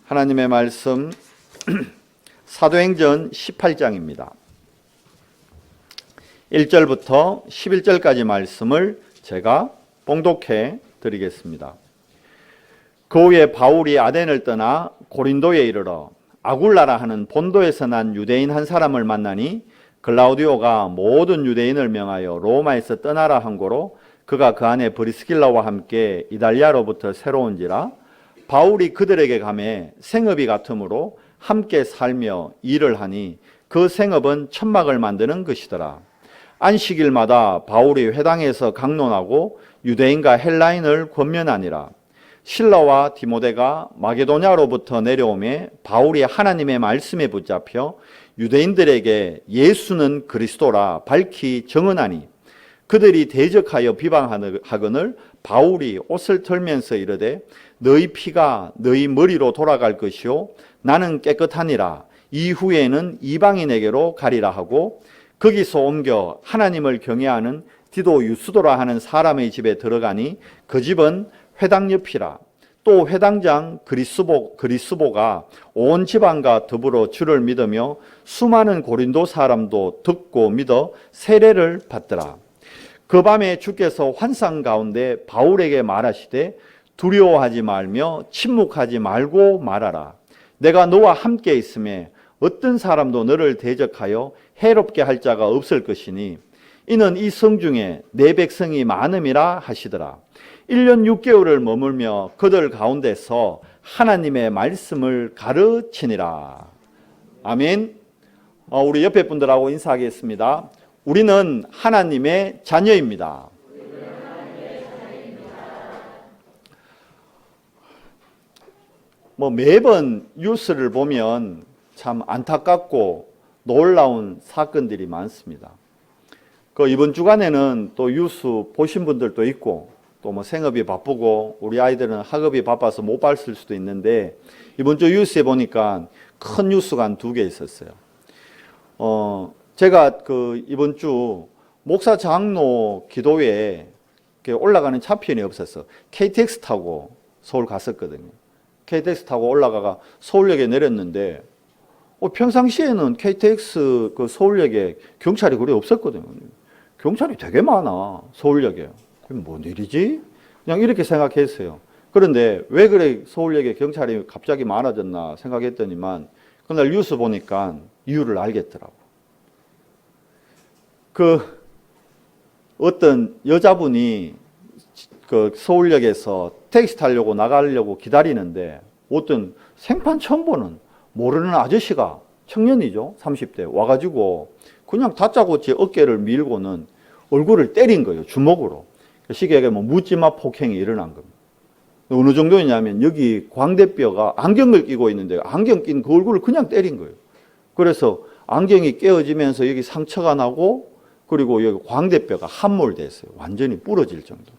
하나님의 말씀 사도행전 18장입니다. 1절부터 11절까지 말씀을 제가 봉독해 드리겠습니다. 그 후에 바울이 아덴을 떠나 고린도에 이르러 아굴라라 하는 본도에서 난 유대인 한 사람을 만나니 글라우디오가 모든 유대인을 명하여 로마에서 떠나라 한 고로 그가 그 안에 브리스길라와 함께 이달리아로부터 새로운지라 바울이 그들에게 가매 생업이 같으므로 함께 살며 일을 하니 그 생업은 천막을 만드는 것이더라. 안식일마다 바울이 회당에서 강론하고 유대인과 헬라인을 권면하니라. 실라와 디모데가 마게도냐로부터 내려오매 바울이 하나님의 말씀에 붙잡혀 유대인들에게 예수는 그리스도라 밝히 증언하니 그들이 대적하여 비방하거늘 바울이 옷을 털면서 이르되 너희 피가 너희 머리로 돌아갈 것이요 나는 깨끗하니라. 이후에는 이방인에게로 가리라 하고 거기서 옮겨 하나님을 경외하는 디도 유스도라 하는 사람의 집에 들어가니 그 집은 회당 옆이라. 또 회당장 그리스보가 온 집안과 더불어 주를 믿으며 수많은 고린도 사람도 듣고 믿어 세례를 받더라. 그 밤에 주께서 환상 가운데 바울에게 말하시되 두려워하지 말며 침묵하지 말고 말하라. 내가 너와 함께 있음에 어떤 사람도 너를 대적하여 해롭게 할 자가 없을 것이니 이는 이 성 중에 내 백성이 많음이라 하시더라. 1년 6개월을 머물며 그들 가운데서 하나님의 말씀을 가르치니라. 아멘. 우리 옆에 분들하고 인사하겠습니다. 우리는 하나님의 자녀입니다. 매번 뉴스를 보면 참 안타깝고 놀라운 사건들이 많습니다. 이번 주간에는 또 뉴스 보신 분들도 있고 또 생업이 바쁘고 우리 아이들은 학업이 바빠서 못 봤을 수도 있는데 이번 주 뉴스에 보니까 큰 뉴스가 한 2개 있었어요. 제가 이번 주 목사 장로 기도회에 올라가는 차편이 없었어. KTX 타고 서울 갔었거든요. KTX 타고 올라가가 서울역에 내렸는데 평상시에는 KTX 서울역에 경찰이 그리 없었거든요. 경찰이 되게 많아 서울역에. 그럼 뭔 일이지? 그냥 이렇게 생각했어요. 그런데 왜 그래 서울역에 경찰이 갑자기 많아졌나 생각했더니만 그날 뉴스 보니까 이유를 알겠더라고. 어떤 여자분이 서울역에서 택시 타려고 나가려고 기다리는데 어떤 생판 처음 보는 모르는 아저씨가 청년이죠. 30대 와가지고 그냥 다짜고치 어깨를 밀고는 얼굴을 때린 거예요. 주먹으로. 쉽게 얘기하면 묻지마 폭행이 일어난 겁니다. 어느 정도냐면 여기 광대뼈가 안경을 끼고 있는데 안경 낀 그 얼굴을 그냥 때린 거예요. 그래서 안경이 깨어지면서 여기 상처가 나고 그리고 여기 광대뼈가 함몰됐어요. 완전히 부러질 정도.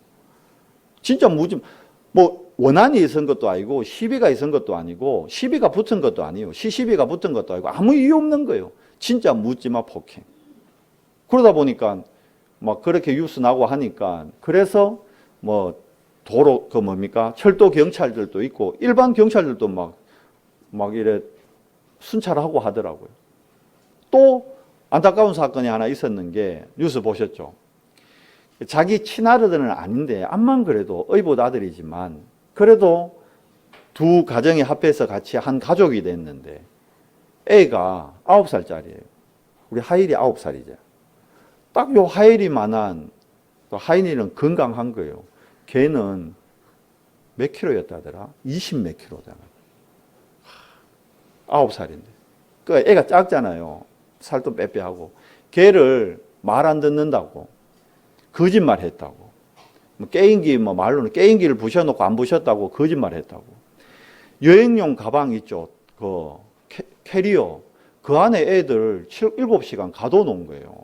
진짜 원한이 있은 것도 아니고 시비가 있은 것도 아니고 시비가 붙은 것도 아니에요. 시시비가 붙은 것도 아니고 아무 이유 없는 거예요. 진짜 묻지마 폭행. 그러다 보니까 그렇게 뉴스 나고 하니까 그래서 도로 철도 경찰들도 있고 일반 경찰들도 막 이래 순찰하고 하더라고요. 또 안타까운 사건이 하나 있었는 게 뉴스 보셨죠? 자기 친아들은 아닌데 암만 그래도 의붓 아들이지만 그래도 두 가정이 합해서 같이 한 가족이 됐는데 애가 9살짜리예요. 우리 하일이 9살이죠. 딱 요 하일이만한 하일이는 건강한 거예요. 걔는 몇 킬로였다더라? 20 몇 킬로잖아. 9살인데. 애가 작잖아요. 살도 빼빼하고. 걔를 말 안 듣는다고. 거짓말 했다고. 게임기, 말로는 게임기를 부셔놓고 안 부셨다고 거짓말 했다고. 여행용 가방 있죠. 캐리어. 그 안에 애들 7시간 가둬놓은 거예요.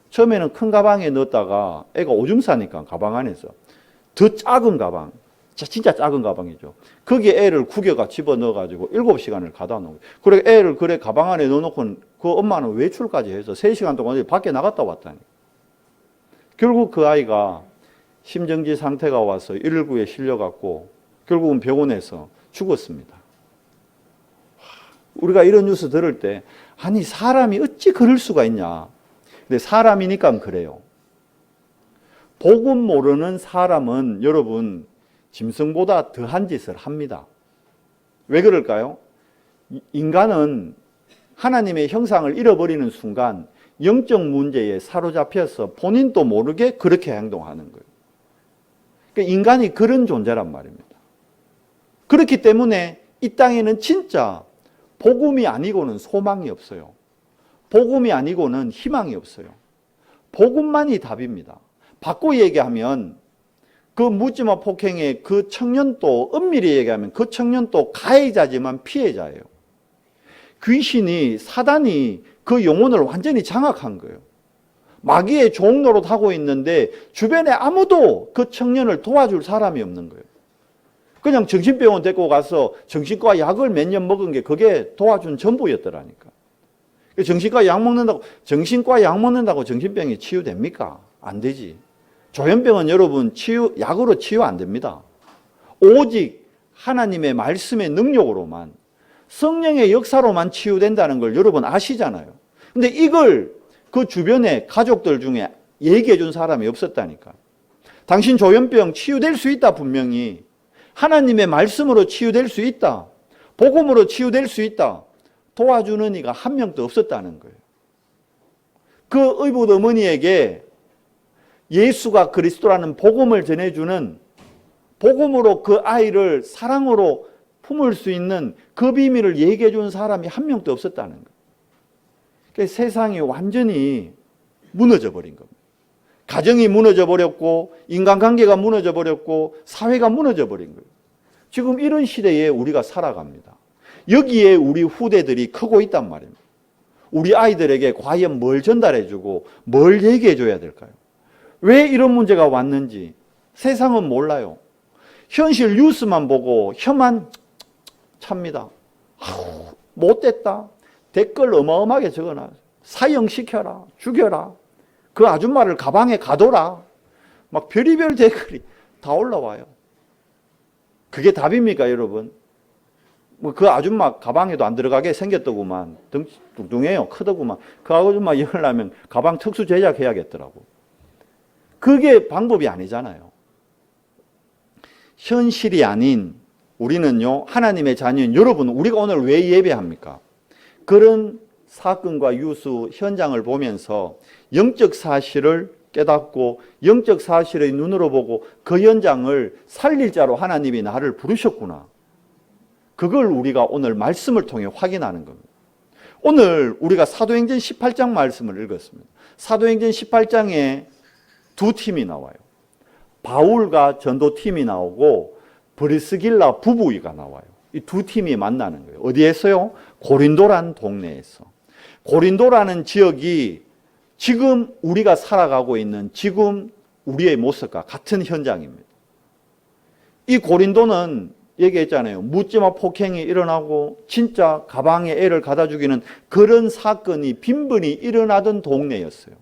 처음에는 큰 가방에 넣었다가 애가 오줌 싸니까 가방 안에서 더 작은 가방, 진짜 작은 가방이죠. 거기에 애를 구겨가 집어넣어가지고 7시간을 가다 놓은 거예요. 그래 애를 가방 안에 넣어놓고 그 엄마는 외출까지 해서 3시간 동안 밖에 나갔다 왔다니. 결국 그 아이가 심정지 상태가 와서 119에 실려갔고 결국은 병원에서 죽었습니다. 우리가 이런 뉴스 들을 때 아니 사람이 어찌 그럴 수가 있냐. 근데 사람이니까 그래요. 복음 모르는 사람은 여러분 짐승보다 더한 짓을 합니다. 왜 그럴까요? 인간은 하나님의 형상을 잃어버리는 순간 영적 문제에 사로잡혀서 본인도 모르게 그렇게 행동하는 거예요. 그러니까 인간이 그런 존재란 말입니다. 그렇기 때문에 이 땅에는 진짜 복음이 아니고는 소망이 없어요. 복음이 아니고는 희망이 없어요. 복음만이 답입니다. 바꿔 얘기하면 그 묻지마 폭행의 그 청년도, 엄밀히 얘기하면 그 청년도 가해자지만 피해자예요. 귀신이, 사단이 그 영혼을 완전히 장악한 거예요. 마귀의 종 노릇하고 있는데 주변에 아무도 그 청년을 도와줄 사람이 없는 거예요. 그냥 정신병원 데리고 가서 정신과 약을 몇 년 먹은 게 그게 도와준 전부였더라니까. 정신과 약 먹는다고 정신병이 치유됩니까? 안 되지. 조현병은 여러분 약으로 치유 안 됩니다. 오직 하나님의 말씀의 능력으로만, 성령의 역사로만 치유된다는 걸 여러분 아시잖아요. 근데 이걸 그 주변에 가족들 중에 얘기해 준 사람이 없었다니까. 당신 조현병 치유될 수 있다 분명히. 하나님의 말씀으로 치유될 수 있다. 복음으로 치유될 수 있다. 도와주는 이가 한 명도 없었다는 거예요. 그 의붓 어머니에게 예수가 그리스도라는 복음을 전해주는, 복음으로 그 아이를 사랑으로 품을 수 있는 그 비밀을 얘기해 준 사람이 한 명도 없었다는 거예요. 그러니까 세상이 완전히 무너져 버린 겁니다. 가정이 무너져 버렸고, 인간관계가 무너져 버렸고, 사회가 무너져 버린 거예요. 지금 이런 시대에 우리가 살아갑니다. 여기에 우리 후대들이 크고 있단 말입니다. 우리 아이들에게 과연 뭘 전달해주고 뭘 얘기해줘야 될까요? 왜 이런 문제가 왔는지 세상은 몰라요. 현실 뉴스만 보고 혀만 찹니다. 아우, 못됐다. 댓글 어마어마하게 적어놔. 사형시켜라. 죽여라. 그 아줌마를 가방에 가둬라. 막 별의별 댓글이 다 올라와요. 그게 답입니까, 여러분? 뭐 그 아줌마 가방에도 안 들어가게 생겼더구만. 뚱뚱해요. 크더구만. 그 아줌마 열려면 가방 특수 제작해야겠더라고. 그게 방법이 아니잖아요. 현실이 아닌 우리는요, 하나님의 자녀인 여러분, 우리가 오늘 왜 예배합니까? 그런 사건과 뉴스 현장을 보면서 영적 사실을 깨닫고 영적 사실의 눈으로 보고 그 현장을 살릴 자로 하나님이 나를 부르셨구나. 그걸 우리가 오늘 말씀을 통해 확인하는 겁니다. 오늘 우리가 사도행전 18장 말씀을 읽었습니다. 사도행전 18장에 두 팀이 나와요. 바울과 전도팀이 나오고 브리스길라 부부가 나와요. 이 두 팀이 만나는 거예요. 어디에서요? 고린도란 동네에서. 고린도라는 지역이 지금 우리가 살아가고 있는 지금 우리의 모습과 같은 현장입니다. 이 고린도는 얘기했잖아요. 묻지마 폭행이 일어나고 진짜 가방에 애를 가다 죽이는 그런 사건이 빈번히 일어나던 동네였어요.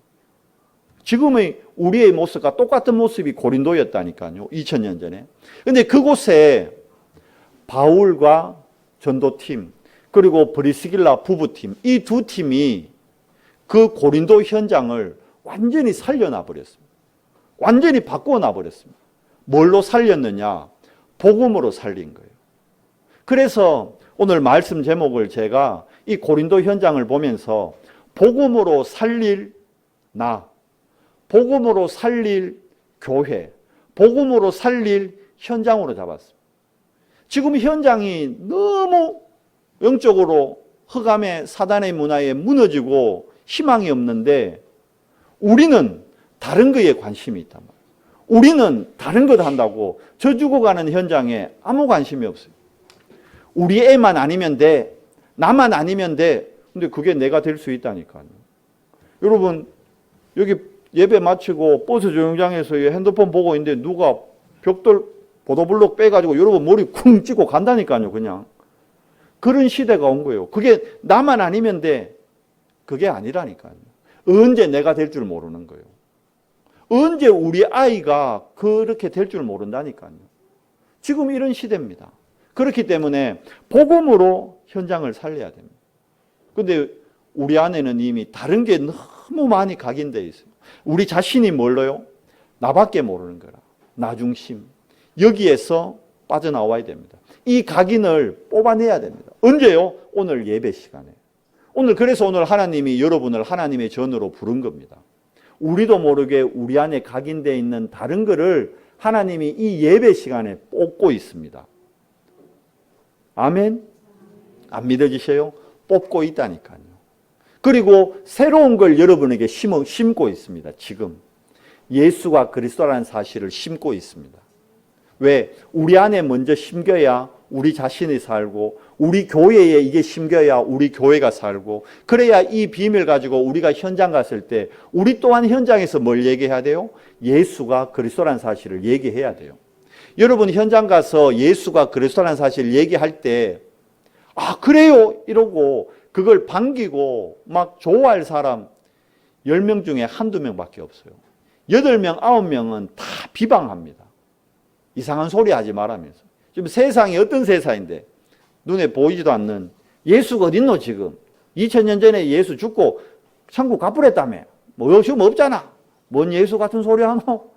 지금의 우리의 모습과 똑같은 모습이 고린도였다니까요. 2000년 전에. 그런데 그곳에 바울과 전도팀 그리고 브리스길라 부부팀 이 두 팀이 그 고린도 현장을 완전히 살려놔 버렸습니다. 완전히 바꿔놔 버렸습니다. 뭘로 살렸느냐? 복음으로 살린 거예요. 그래서 오늘 말씀 제목을 제가 이 고린도 현장을 보면서 복음으로 살릴 나, 복음으로 살릴 교회, 복음으로 살릴 현장으로 잡았습니다. 지금 현장이 너무 영적으로 흑암의 사단의 문화에 무너지고 희망이 없는데 우리는 다른 거에 관심이 있단 말이에요. 우리는 다른 것 한다고 저 죽어가는 현장에 아무 관심이 없어요. 우리 애만 아니면 돼. 나만 아니면 돼. 근데 그게 내가 될 수 있다니까요. 여러분 여기 예배 마치고 버스 정류장에서 핸드폰 보고 있는데 누가 벽돌 보도블록 빼가지고 여러분 머리 쿵 찍고 간다니까요. 그냥. 그런 시대가 온 거예요. 그게 나만 아니면 돼. 그게 아니라니까요. 언제 내가 될 줄 모르는 거예요. 언제 우리 아이가 그렇게 될 줄 모른다니까요. 지금 이런 시대입니다. 그렇기 때문에 복음으로 현장을 살려야 됩니다. 근데 우리 안에는 이미 다른 게 너무 많이 각인되어 있어요. 우리 자신이 뭘로요? 나밖에 모르는 거라. 나 중심. 여기에서 빠져나와야 됩니다. 이 각인을 뽑아내야 됩니다. 언제요? 오늘 예배 시간에. 그래서 오늘 하나님이 여러분을 하나님의 전으로 부른 겁니다. 우리도 모르게 우리 안에 각인되어 있는 다른 거를 하나님이 이 예배 시간에 뽑고 있습니다. 아멘? 안 믿어지세요? 뽑고 있다니까요. 그리고 새로운 걸 여러분에게 심고 있습니다. 지금 예수가 그리스도라는 사실을 심고 있습니다. 왜? 우리 안에 먼저 심겨야 우리 자신이 살고, 우리 교회에 이게 심겨야 우리 교회가 살고, 그래야 이 비밀 가지고 우리가 현장 갔을 때 우리 또한 현장에서 뭘 얘기해야 돼요? 예수가 그리스도라는 사실을 얘기해야 돼요. 여러분 현장 가서 예수가 그리스도라는 사실을 얘기할 때 아 그래요? 이러고 그걸 반기고 막 좋아할 사람 10명 중에 한두 명밖에 없어요. 8명, 9명은 다 비방합니다. 이상한 소리 하지 말라면서. 지금 세상이 어떤 세상인데 눈에 보이지도 않는 예수가 어딨노 지금. 2000년 전에 예수 죽고 천국 가버렸다며. 뭐 지금 없잖아. 뭔 예수 같은 소리 하노?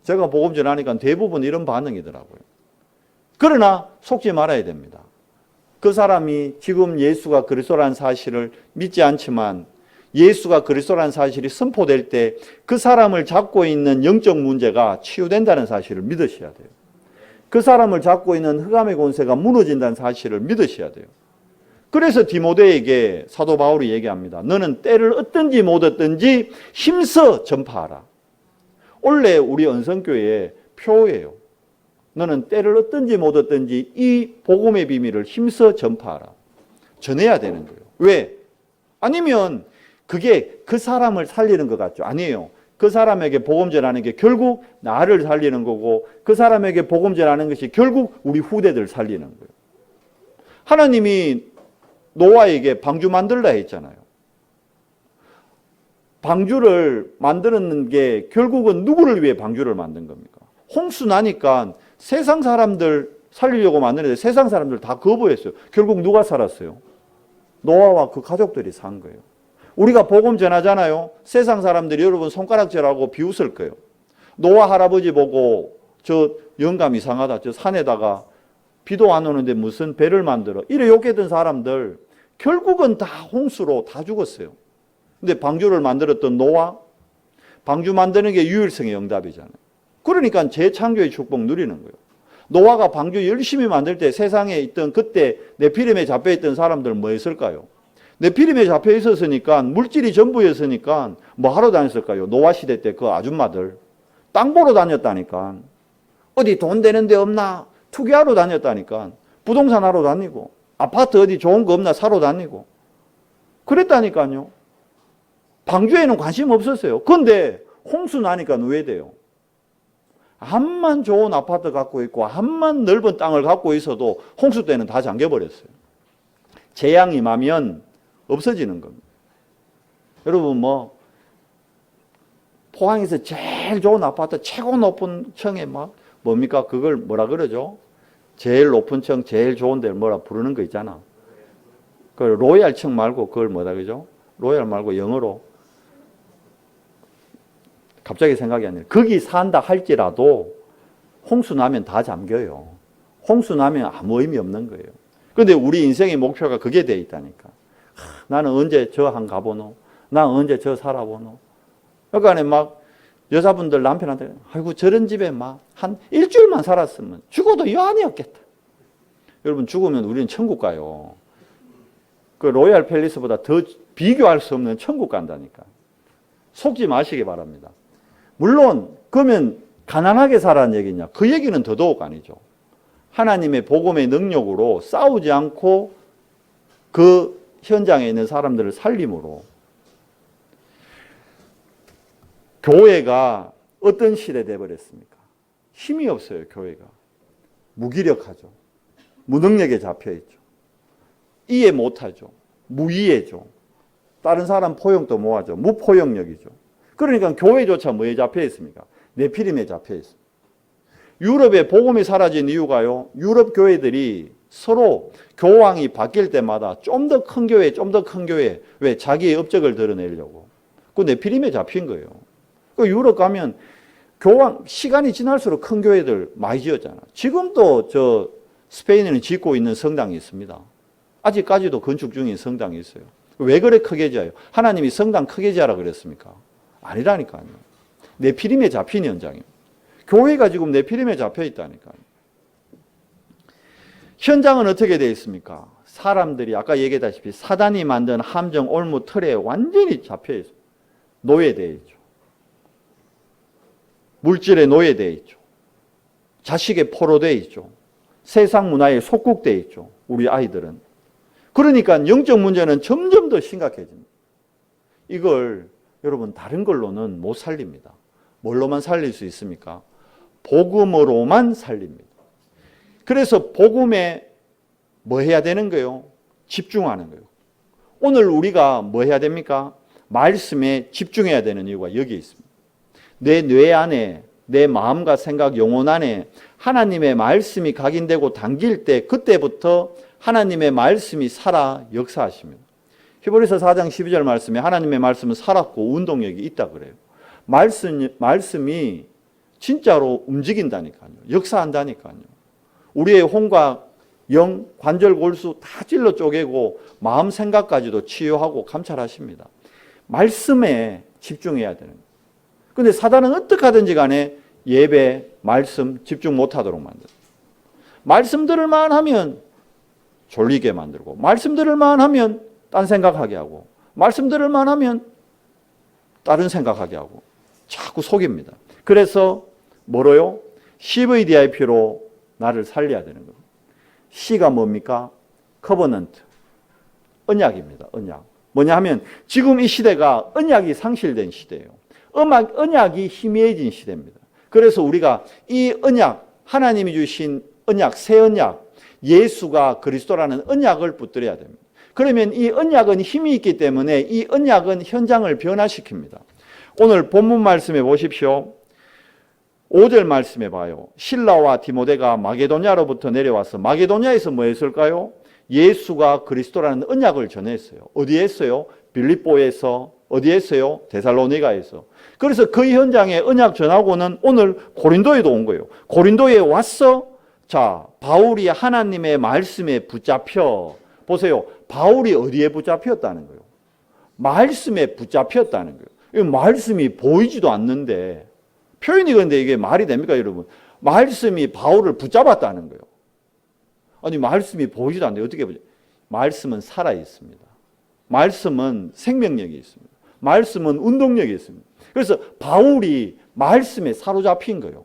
제가 복음 전하니까 대부분 이런 반응이더라고요. 그러나 속지 말아야 됩니다. 그 사람이 지금 예수가 그리스도라는 사실을 믿지 않지만 예수가 그리스도라는 사실이 선포될 때 그 사람을 잡고 있는 영적 문제가 치유된다는 사실을 믿으셔야 돼요. 그 사람을 잡고 있는 흑암의 권세가 무너진다는 사실을 믿으셔야 돼요. 그래서 디모데에게 사도 바울이 얘기합니다. 너는 때를 얻든지 못 얻든지 힘써 전파하라. 원래 우리 언성교회의 표예요. 너는 때를 얻든지 못 얻든지 이 복음의 비밀을 힘써 전파하라. 전해야 되는 거예요. 왜? 아니면 그게 그 사람을 살리는 것 같죠? 아니에요. 그 사람에게 복음 전하는 게 결국 나를 살리는 거고 그 사람에게 복음 전하는 것이 결국 우리 후대들 살리는 거예요. 하나님이 노아에게 방주 만들라 했잖아요. 방주를 만드는 게 결국은 누구를 위해 방주를 만든 겁니까? 홍수 나니까 세상 사람들 살리려고 만드는데 세상 사람들 다 거부했어요. 결국 누가 살았어요? 노아와 그 가족들이 산 거예요. 우리가 복음 전하잖아요. 세상 사람들이 여러분 손가락질하고 비웃을 거예요. 노아 할아버지 보고 저 영감 이상하다. 저 산에다가 비도 안 오는데 무슨 배를 만들어. 이래 욕했던 사람들 결국은 다 홍수로 다 죽었어요. 근데 방주를 만들었던 노아, 방주 만드는 게 유일성의 응답이잖아요. 그러니까 재창조의 축복 누리는 거예요. 노아가 방주 열심히 만들 때 세상에 있던 그때 네피림에 잡혀있던 사람들은 뭐 했을까요? 네피림에 잡혀 있었으니까 물질이 전부였으니까 뭐 하러 다녔을까요? 노아 시대 때 그 아줌마들 땅 보러 다녔다니까. 어디 돈 되는 데 없나? 투기하러 다녔다니까. 부동산 하러 다니고 아파트 어디 좋은 거 없나 사러 다니고 그랬다니까요. 방주에는 관심 없었어요. 그런데 홍수 나니까 왜 돼요? 암만 좋은 아파트 갖고 있고 암만 넓은 땅을 갖고 있어도 홍수 때는 다 잠겨버렸어요. 재앙이 임하면 없어지는 겁니다. 여러분 뭐 포항에서 제일 좋은 아파트 최고 높은 층에 막 뭡니까? 그걸 뭐라 그러죠? 제일 높은 층 제일 좋은 데를 뭐라 부르는 거 있잖아. 그 로얄 층 말고 그걸 뭐라 그러죠? 로얄 말고 영어로 갑자기 생각이 안 나요. 거기 산다 할지라도 홍수 나면 다 잠겨요. 홍수 나면 아무 의미 없는 거예요. 그런데 우리 인생의 목표가 그게 돼 있다니까. 나는 언제 저 한 가보노? 나 언제 저 살아보노? 그러니까 막 여자분들 남편한테 아이고 저런 집에 막 한 일주일만 살았으면 죽어도 여한이었겠다. 여러분 죽으면 우리는 천국 가요. 그 로얄 팰리스보다 더 비교할 수 없는 천국 간다니까. 속지 마시기 바랍니다. 물론 그러면 가난하게 살라는 얘기냐? 그 얘기는 더더욱 아니죠. 하나님의 복음의 능력으로 싸우지 않고 그 현장에 있는 사람들을 살림으로 교회가 어떤 시대 되어버렸습니까? 힘이 없어요. 교회가. 무기력하죠. 무능력에 잡혀있죠. 이해 못하죠. 무이해죠. 다른 사람 포용도 못하죠. 무포용력이죠. 그러니까 교회조차 뭐에 잡혀있습니까? 네피림에 잡혀있습니다. 유럽에 복음이 사라진 이유가요. 유럽 교회들이 서로 교황이 바뀔 때마다 좀 더 큰 교회, 좀 더 큰 교회. 왜? 자기의 업적을 드러내려고. 그 네피림에 잡힌 거예요. 그 유럽 가면 교황, 시간이 지날수록 큰 교회들 많이 지었잖아. 지금도 저 스페인에는 짓고 있는 성당이 있습니다. 아직까지도 건축 중인 성당이 있어요. 왜 그래 크게 지어요? 하나님이 성당 크게 지으라 그랬습니까? 아니라니까요. 네피림에 잡힌 현장이에요. 교회가 지금 네피림에 잡혀 있다니까요. 현장은 어떻게 되어 있습니까? 사람들이 아까 얘기했다시피 사단이 만든 함정 올무 틀에 완전히 잡혀 있어요. 노예되어 있죠. 물질에 노예되어 있죠. 자식의 포로되어 있죠. 세상 문화에 속국되어 있죠. 우리 아이들은. 그러니까 영적 문제는 점점 더 심각해집니다. 이걸 여러분 다른 걸로는 못 살립니다. 뭘로만 살릴 수 있습니까? 복음으로만 살립니다. 그래서 복음에 뭐 해야 되는 거예요? 집중하는 거예요. 오늘 우리가 뭐 해야 됩니까? 말씀에 집중해야 되는 이유가 여기 있습니다. 내 뇌 안에, 내 마음과 생각, 영혼 안에 하나님의 말씀이 각인되고 당길 때 그때부터 하나님의 말씀이 살아 역사하십니다. 히브리서 4장 12절 말씀에 하나님의 말씀은 살았고 운동력이 있다 그래요. 말씀이 진짜로 움직인다니까요. 역사한다니까요. 우리의 혼과 영, 관절, 골수 다 찔러 쪼개고 마음 생각까지도 치유하고 감찰하십니다. 말씀에 집중해야 되는 거예요. 그런데 사단은 어떻게 하든지 간에 예배, 말씀 집중 못하도록 만들어요. 말씀 들을만 하면 졸리게 만들고, 말씀 들을만 하면 딴 생각하게 하고, 말씀 들을만 하면 다른 생각하게 하고 자꾸 속입니다. 그래서 뭐로요? CVDIP로 나를 살려야 되는 겁니다. C가 뭡니까? 커버넌트, 언약입니다. 언약. 뭐냐 하면 지금 이 시대가 언약이 상실된 시대예요. 언약이 희미해진 시대입니다. 그래서 우리가 이 언약, 하나님이 주신 언약, 새 언약, 예수가 그리스도라는 언약을 붙들어야 됩니다. 그러면 이 언약은 힘이 있기 때문에 이 언약은 현장을 변화시킵니다. 오늘 본문 말씀해 보십시오. 5절 말씀해 봐요. 실라와 디모데가 마게도냐로부터 내려와서 마게도냐에서 뭐 했을까요? 예수가 그리스도라는 언약을 전했어요. 어디에 했어요? 빌립보에서. 어디에 했어요? 데살로니가에서. 그래서 그 현장에 언약 전하고는 오늘 고린도에도 온 거예요. 고린도에 왔어. 자, 바울이 하나님의 말씀에 붙잡혀. 보세요. 바울이 어디에 붙잡혔다는 거예요? 말씀에 붙잡혔다는 거예요. 이 말씀이 보이지도 않는데 표현이 그런데 이게 말이 됩니까, 여러분? 말씀이 바울을 붙잡았다는 거예요. 아니, 말씀이 보이지도 않는데 어떻게 보죠? 말씀은 살아 있습니다. 말씀은 생명력이 있습니다. 말씀은 운동력이 있습니다. 그래서 바울이 말씀에 사로잡힌 거예요.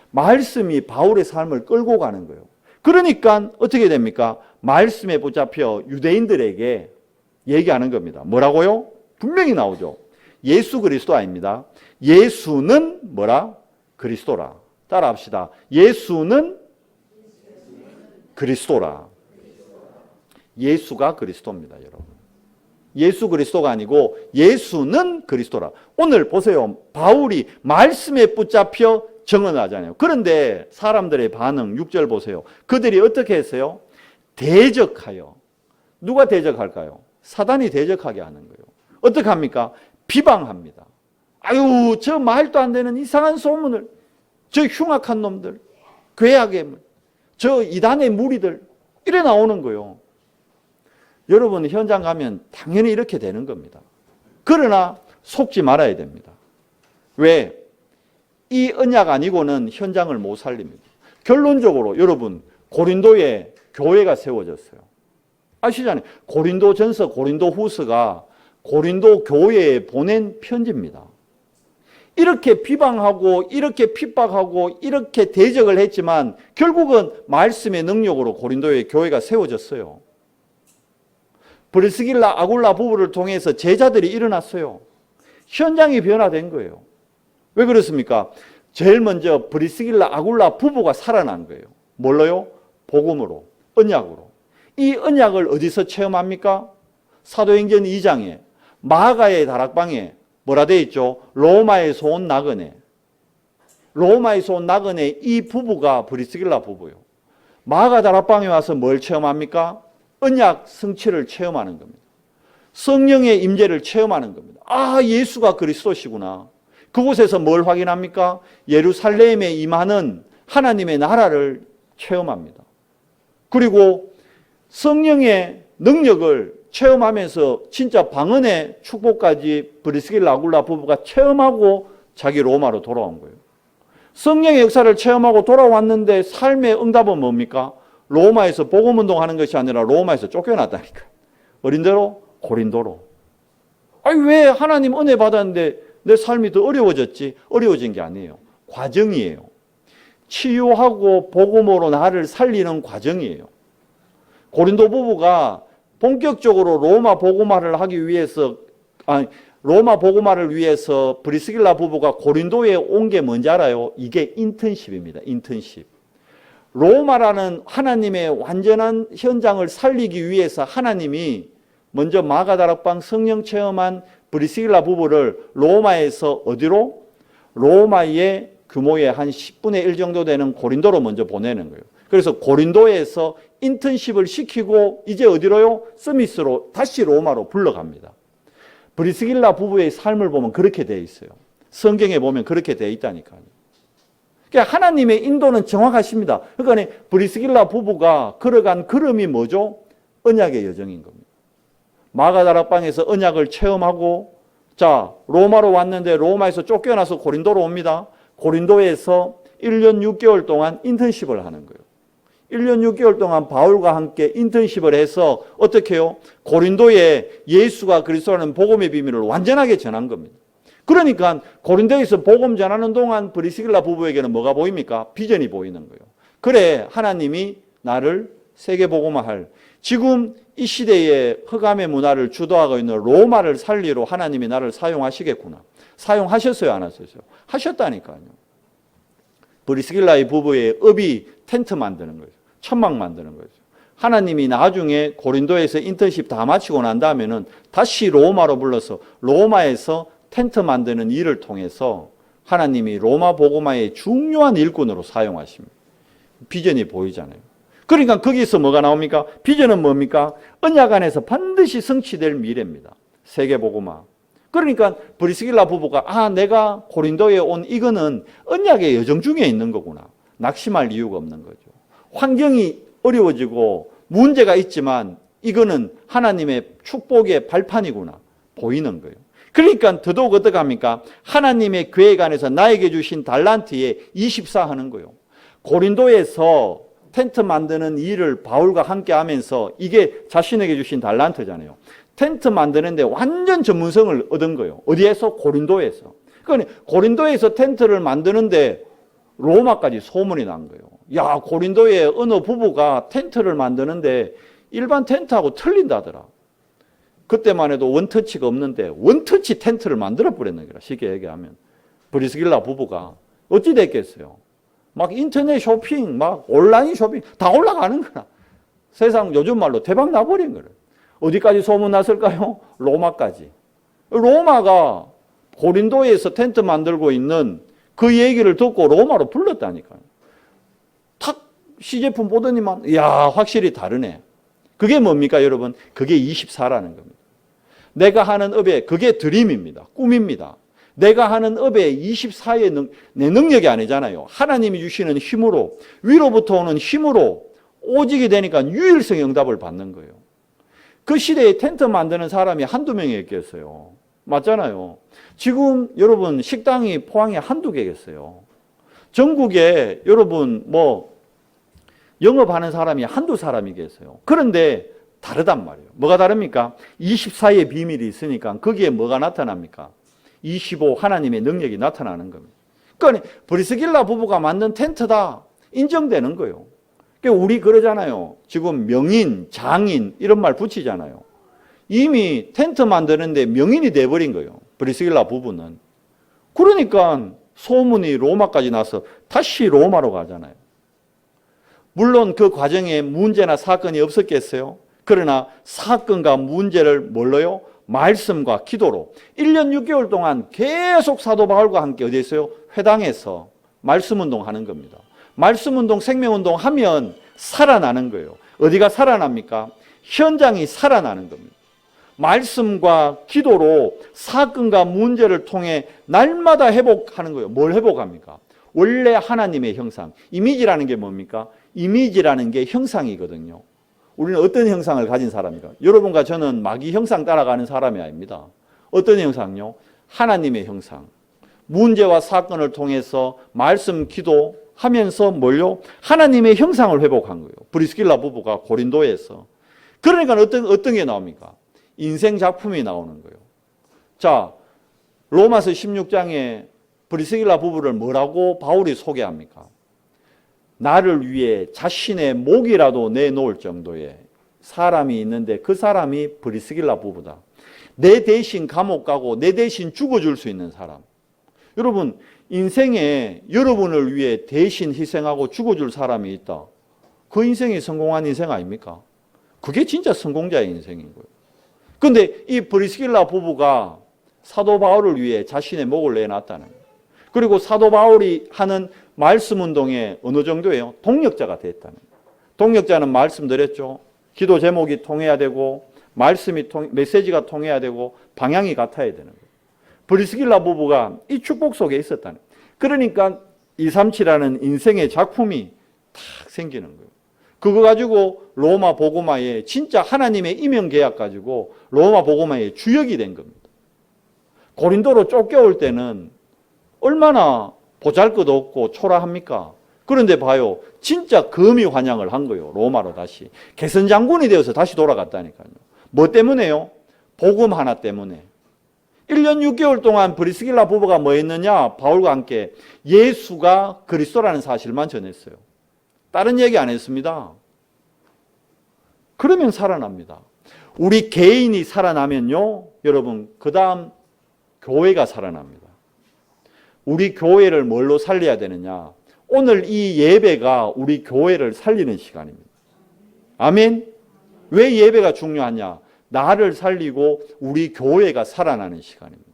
말씀이 바울의 삶을 끌고 가는 거예요. 그러니까 어떻게 됩니까? 말씀에 붙잡혀 유대인들에게 얘기하는 겁니다. 뭐라고요? 분명히 나오죠. 예수 그리스도 아닙니다. 예수는 뭐라? 그리스도라. 따라합시다. 예수는 그리스도라. 예수가 그리스도입니다, 여러분. 예수 그리스도가 아니고 예수는 그리스도라. 오늘 보세요. 바울이 말씀에 붙잡혀 증언하잖아요. 그런데 사람들의 반응 6절 보세요. 그들이 어떻게 했어요? 대적하여. 누가 대적할까요? 사단이 대적하게 하는 거예요. 어떻게 합니까? 비방합니다. 아유, 저 말도 안 되는 이상한 소문을, 저 흉악한 놈들, 괴악의 물, 저 이단의 무리들, 이래 나오는 거예요. 여러분 현장 가면 당연히 이렇게 되는 겁니다. 그러나 속지 말아야 됩니다. 왜? 이 언약 아니고는 현장을 못 살립니다. 결론적으로 여러분 고린도에 교회가 세워졌어요. 아시잖아요. 고린도전서, 고린도후서가 고린도 교회에 보낸 편지입니다. 이렇게 비방하고 이렇게 핍박하고 이렇게 대적을 했지만 결국은 말씀의 능력으로 고린도의 교회가 세워졌어요. 브리스길라 아굴라 부부를 통해서 제자들이 일어났어요. 현장이 변화된 거예요. 왜 그렇습니까? 제일 먼저 브리스길라 아굴라 부부가 살아난 거예요. 뭘로요? 복음으로, 언약으로. 이 언약을 어디서 체험합니까? 사도행전 2장에 마가의 다락방에 뭐라 되어 있죠? 로마에서 온 나그네. 로마에서 온 나그네 이 부부가 브리스길라 부부요. 마가다락방에 와서 뭘 체험합니까? 언약 성취를 체험하는 겁니다. 성령의 임재를 체험하는 겁니다. 아, 예수가 그리스도시구나. 그곳에서 뭘 확인합니까? 예루살렘에 임하는 하나님의 나라를 체험합니다. 그리고 성령의 능력을 체험하면서 진짜 방언의 축복까지 브리스길라 아굴라 부부가 체험하고 자기 로마로 돌아온 거예요. 성령의 역사를 체험하고 돌아왔는데 삶의 응답은 뭡니까? 로마에서 복음운동하는 것이 아니라 로마에서 쫓겨났다니까. 어린대로 고린도로. 아니 왜 하나님 은혜 받았는데 내 삶이 더 어려워졌지? 어려워진 게 아니에요. 과정이에요. 치유하고 복음으로 나를 살리는 과정이에요. 고린도 부부가 본격적으로 로마 복음화를 하기 위해서 로마 복음화를 위해서 브리스길라 부부가 고린도에 온 게 뭔지 알아요? 이게 인턴십입니다. 인턴십. 로마라는 하나님의 완전한 현장을 살리기 위해서 하나님이 먼저 마가다락방 성령 체험한 브리스길라 부부를 로마에서 어디로? 로마의 규모의 한 10분의 1 정도 되는 고린도로 먼저 보내는 거예요. 그래서 고린도에서 인턴십을 시키고 이제 어디로요? 스미스로 다시 로마로 불러갑니다. 브리스길라 부부의 삶을 보면 그렇게 되어 있어요. 성경에 보면 그렇게 되어 있다니까요. 그러니까 하나님의 인도는 정확하십니다. 그러니까 브리스길라 부부가 걸어간 걸음이 뭐죠? 언약의 여정인 겁니다. 마가다락방에서 언약을 체험하고 자 로마로 왔는데 로마에서 쫓겨나서 고린도로 옵니다. 고린도에서 1년 6개월 동안 인턴십을 하는 거예요. 1년 6개월 동안 바울과 함께 인턴십을 해서 어떻게 해요? 고린도에 예수가 그리스도라는 복음의 비밀을 완전하게 전한 겁니다. 그러니까 고린도에서 복음 전하는 동안 브리스길라 부부에게는 뭐가 보입니까? 비전이 보이는 거예요. 그래 하나님이 나를 세계복음화할 지금 이 시대의 흑암의 문화를 주도하고 있는 로마를 살리러 하나님이 나를 사용하시겠구나. 사용하셨어요? 안 하셨어요? 하셨다니까요. 브리스길라의 부부의 업이 텐트 만드는 거죠. 천막 만드는 거죠. 하나님이 나중에 고린도에서 인턴십 다 마치고 난 다음에는 다시 로마로 불러서 로마에서 텐트 만드는 일을 통해서 하나님이 로마 복음화의 중요한 일꾼으로 사용하십니다. 비전이 보이잖아요. 그러니까 거기서 뭐가 나옵니까? 비전은 뭡니까? 언약 안에서 반드시 성취될 미래입니다. 세계 복음화. 그러니까 브리스길라 부부가 내가 고린도에 온 이거는 언약의 여정 중에 있는 거구나. 낙심할 이유가 없는 거죠. 환경이 어려워지고 문제가 있지만 이거는 하나님의 축복의 발판이구나. 보이는 거예요. 그러니까 더더욱 어떻게 합니까? 하나님의 계획 안에서 나에게 주신 달란트에 24 하는 거예요. 고린도에서 텐트 만드는 일을 바울과 함께 하면서 이게 자신에게 주신 달란트잖아요. 텐트 만드는데 완전 전문성을 얻은 거예요. 어디에서? 고린도에서. 그러니까 고린도에서 텐트를 만드는데 로마까지 소문이 난 거예요. 야, 고린도에 어느 부부가 텐트를 만드는데 일반 텐트하고 틀린다더라. 그때만 해도 원터치가 없는데 원터치 텐트를 만들어 버렸는 거라. 쉽게 얘기하면. 브리스길라 부부가 어찌 됐겠어요? 막 인터넷 쇼핑, 막 온라인 쇼핑 다 올라가는 거라. 세상 요즘 말로 대박 나버린 거예요. 어디까지 소문났을까요? 로마까지. 로마가 고린도에서 텐트 만들고 있는 그 얘기를 듣고 로마로 불렀다니까요. 탁 시제품 보더니만 이야 확실히 다르네. 그게 뭡니까 여러분? 그게 24라는 겁니다. 내가 하는 업에 그게 드림입니다. 꿈입니다. 내가 하는 업에 24의 내 능력이 아니잖아요. 하나님이 주시는 힘으로 위로부터 오는 힘으로 오직이 되니까 유일성의 응답을 받는 거예요. 그 시대에 텐트 만드는 사람이 한두 명이었겠어요. 맞잖아요. 지금 여러분 식당이 포항에 한두 개겠어요. 전국에 여러분 영업하는 사람이 한두 사람이겠어요. 그런데 다르단 말이에요. 뭐가 다릅니까? 24의 비밀이 있으니까 거기에 뭐가 나타납니까? 25 하나님의 능력이 나타나는 겁니다. 그러니까 브리스길라 부부가 만든 텐트다 인정되는 거예요. 우리 그러잖아요. 지금 명인, 장인 이런 말 붙이잖아요. 이미 텐트 만드는데 명인이 돼버린 거예요. 브리스길라 부부는. 그러니까 소문이 로마까지 나서 다시 로마로 가잖아요. 물론 그 과정에 문제나 사건이 없었겠어요. 그러나 사건과 문제를 뭘로요? 말씀과 기도로 1년 6개월 동안 계속 사도 바울과 함께 어디 있어요? 회당에서 말씀 운동하는 겁니다. 말씀운동, 생명운동 하면 살아나는 거예요. 어디가 살아납니까? 현장이 살아나는 겁니다. 말씀과 기도로 사건과 문제를 통해 날마다 회복하는 거예요. 뭘 회복합니까? 원래 하나님의 형상. 이미지라는 게 뭡니까? 이미지라는 게 형상이거든요. 우리는 어떤 형상을 가진 사람입니까? 여러분과 저는 마귀 형상 따라가는 사람이 아닙니다. 어떤 형상요? 하나님의 형상. 문제와 사건을 통해서 말씀, 기도하면서 뭘요? 하나님의 형상을 회복한 거예요. 브리스길라 부부가 고린도에서. 그러니까 어떤 게 나옵니까? 인생 작품이 나오는 거예요. 자, 로마서 16장에 브리스길라 부부를 뭐라고 바울이 소개합니까? 나를 위해 자신의 목이라도 내놓을 정도의 사람이 있는데 그 사람이 브리스길라 부부다. 내 대신 감옥 가고 내 대신 죽어줄 수 있는 사람. 여러분, 인생에 여러분을 위해 대신 희생하고 죽어줄 사람이 있다. 그 인생이 성공한 인생 아닙니까? 그게 진짜 성공자의 인생인 거예요. 그런데 이 브리스길라 부부가 사도 바울을 위해 자신의 목을 내놨다는 거예요. 그리고 사도 바울이 하는 말씀 운동에 어느 정도예요? 동력자가 됐다는 거예요. 동력자는 말씀드렸죠. 기도 제목이 통해야 되고 메시지가 통해야 되고 방향이 같아야 되는 거예요. 브리스길라 부부가 이 축복 속에 있었다는 거예요. 그러니까 237이라는 인생의 작품이 탁 생기는 거예요. 그거 가지고 로마 복음화에 진짜 하나님의 이명 계약 가지고 로마 복음화의 주역이 된 겁니다. 고린도로 쫓겨올 때는 얼마나 보잘것없고 초라합니까? 그런데 봐요. 진짜 금이 환영을 한 거예요. 로마로 다시. 개선 장군이 되어서 다시 돌아갔다니까요. 뭐 때문에요? 복음 하나 때문에. 1년 6개월 동안 브리스길라 부부가 뭐 했느냐? 바울과 함께 예수가 그리스도라는 사실만 전했어요. 다른 얘기 안 했습니다. 그러면 살아납니다. 우리 개인이 살아나면요, 여러분, 그 다음 교회가 살아납니다. 우리 교회를 뭘로 살려야 되느냐? 오늘 이 예배가 우리 교회를 살리는 시간입니다. 아멘? 왜 예배가 중요하냐? 나를 살리고 우리 교회가 살아나는 시간입니다.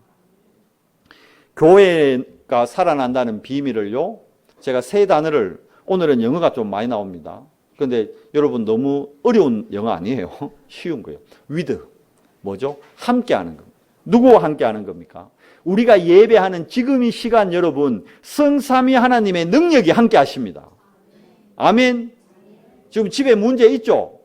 교회가 살아난다는 비밀을요, 제가 세 단어를, 오늘은 영어가 좀 많이 나옵니다. 그런데 여러분 너무 어려운 영어 아니에요. 쉬운 거예요. with, 뭐죠? 함께 하는 겁니다. 누구와 함께 하는 겁니까? 우리가 예배하는 지금 이 시간 여러분, 성삼위 하나님의 능력이 함께 하십니다. 아멘. 지금 집에 문제 있죠?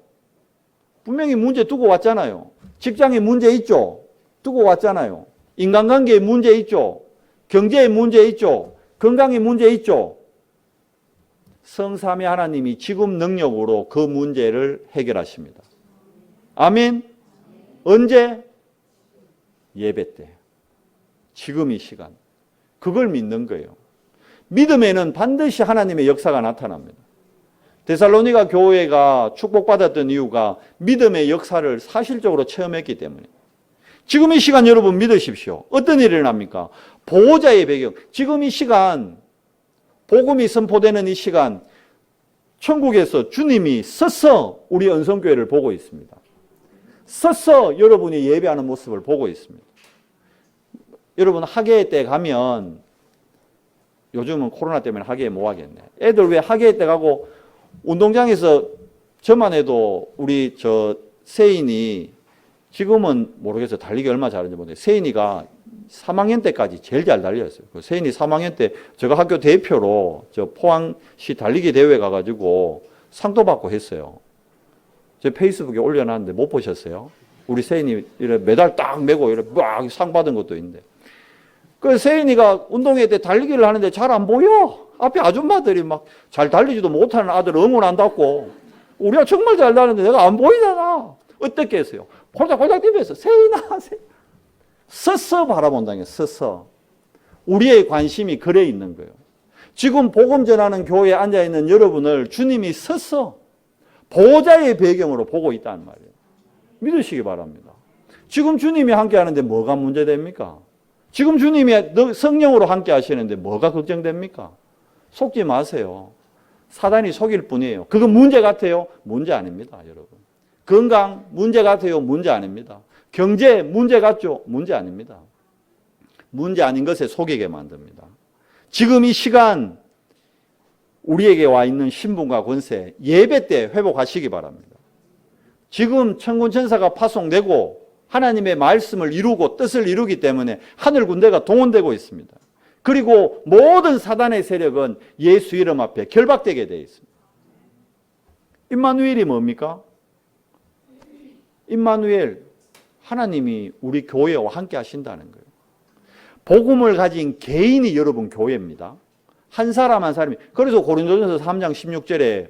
분명히 문제 두고 왔잖아요. 직장에 문제 있죠? 두고 왔잖아요. 인간관계에 문제 있죠? 경제에 문제 있죠? 건강에 문제 있죠? 성삼위 하나님이 지금 능력으로 그 문제를 해결하십니다. 아멘. 언제? 예배 때. 지금 이 시간. 그걸 믿는 거예요. 믿음에는 반드시 하나님의 역사가 나타납니다. 데살로니가 교회가 축복받았던 이유가 믿음의 역사를 사실적으로 체험했기 때문에. 지금 이 시간 여러분 믿으십시오. 어떤 일이 일어납니까? 보호자의 배경. 지금 이 시간, 복음이 선포되는 이 시간, 천국에서 주님이 서서 우리 은성교회를 보고 있습니다. 서서 여러분이 예배하는 모습을 보고 있습니다. 여러분 학예회 때 가면, 요즘은 코로나 때문에 학예회 못 하겠네. 애들 왜 학예회 때 가고 운동장에서 저만 해도 우리 세인이 지금은 모르겠어요. 달리기 얼마나 잘하는지 모르겠는데 세인이가 3학년 때까지 제일 잘 달렸어요. 세인이 3학년 때 제가 학교 대표로 포항시 달리기 대회 가가지고 상도 받고 했어요. 제 페이스북에 올려놨는데 못 보셨어요? 우리 세인이 이래 메달 딱 메고 이래 막 상 받은 것도 있는데. 그 세인이가 운동회 때 달리기를 하는데 잘 안 보여. 앞에 아줌마들이 막 잘 달리지도 못하는 아들 응원한다고. 우리가 정말 잘 달리는데 내가 안 보이잖아. 어떻게 했어요? 홀짝홀짝 뛰면서 세인아. 서서 바라본다는 게 서서. 우리의 관심이 그래 있는 거예요. 지금 복음 전하는 교회에 앉아있는 여러분을 주님이 서서 보호자의 배경으로 보고 있다는 말이에요. 믿으시기 바랍니다. 지금 주님이 함께 하는데 뭐가 문제됩니까? 지금 주님이 성령으로 함께 하시는데 뭐가 걱정됩니까? 속지 마세요. 사단이 속일 뿐이에요. 그건 문제 같아요? 문제 아닙니다, 여러분. 건강 문제 같아요? 문제 아닙니다. 경제 문제 같죠? 문제 아닙니다. 문제 아닌 것에 속이게 만듭니다. 지금 이 시간 우리에게 와 있는 신분과 권세 예배 때 회복하시기 바랍니다. 지금 천군천사가 파송되고 하나님의 말씀을 이루고 뜻을 이루기 때문에 하늘 군대가 동원되고 있습니다. 그리고 모든 사단의 세력은 예수 이름 앞에 결박되게 되어 있습니다. 임마누엘이 뭡니까? 임마누엘, 하나님이 우리 교회와 함께 하신다는 거예요. 복음을 가진 개인이 여러분 교회입니다. 한 사람 한 사람이. 그래서 고린도전서 3장 16절에